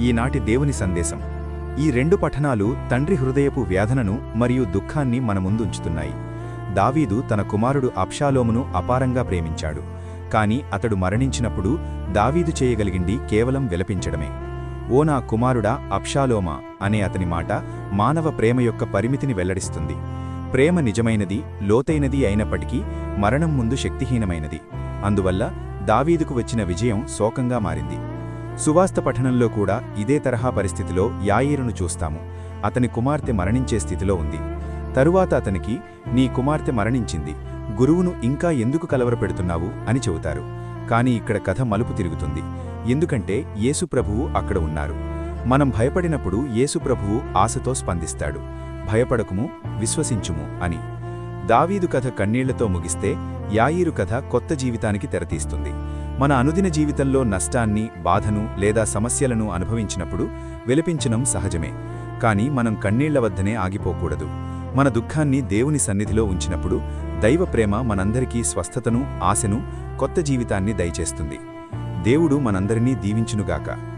ఈనాటి దేవుని సందేశం. ఈ రెండు పఠనాలు తండ్రి హృదయపు వేదనను మరియు దుఃఖాన్ని మన ముందుంచుతున్నాయి. దావీదు తన కుమారుడు అబ్షాలోమును అపారంగా ప్రేమించాడు. కాని అతడు మరణించినప్పుడు దావీదు చేయగలిగింది కేవలం విలపించడమే. ఓ నా కుమారుడా అబ్షాలోమా అనే అతని మాట మానవ ప్రేమ యొక్క పరిమితిని వెల్లడిస్తుంది. ప్రేమ నిజమైనది, లోతైనది అయినప్పటికీ మరణం ముందు శక్తిహీనమైనది. అందువల్ల దావీదుకు వచ్చిన విజయం శోకంగా మారింది. సువార్త పఠనంలో కూడా ఇదే తరహా పరిస్థితిలో యాయీరును చూస్తాము. అతని కుమార్తె మరణించే స్థితిలో ఉంది. తరువాత అతనికి, నీ కుమార్తె మరణించింది, గురువును ఇంకా ఎందుకు కలవరపెడుతున్నావు అని చెబుతారు. కాని ఇక్కడ కథ మలుపు తిరుగుతుంది. ఎందుకంటే యేసుప్రభువు అక్కడ ఉన్నారు. మనం భయపడినప్పుడు యేసుప్రభువు ఆశతో స్పందిస్తాడు. భయపడకుము, విశ్వసించుము అని. దావీదు కథ కన్నీళ్లతో ముగిస్తే యాయీరు కథ కొత్త జీవితానికి తెరతీస్తుంది. మన అనుదిన జీవితంలో నష్టాన్ని, బాధను లేదా సమస్యలను అనుభవించినప్పుడు విలపించడం సహజమే. కాని మనం కన్నీళ్ల వద్దనే ఆగిపోకూడదు. మన దుఃఖాన్ని దేవుని సన్నిధిలో ఉంచినప్పుడు దైవ ప్రేమ మనందరికీ స్వస్థతను, ఆశను, కొత్త జీవితాన్ని దయచేస్తుంది. దేవుడు మనందరినీ దీవించునుగాక.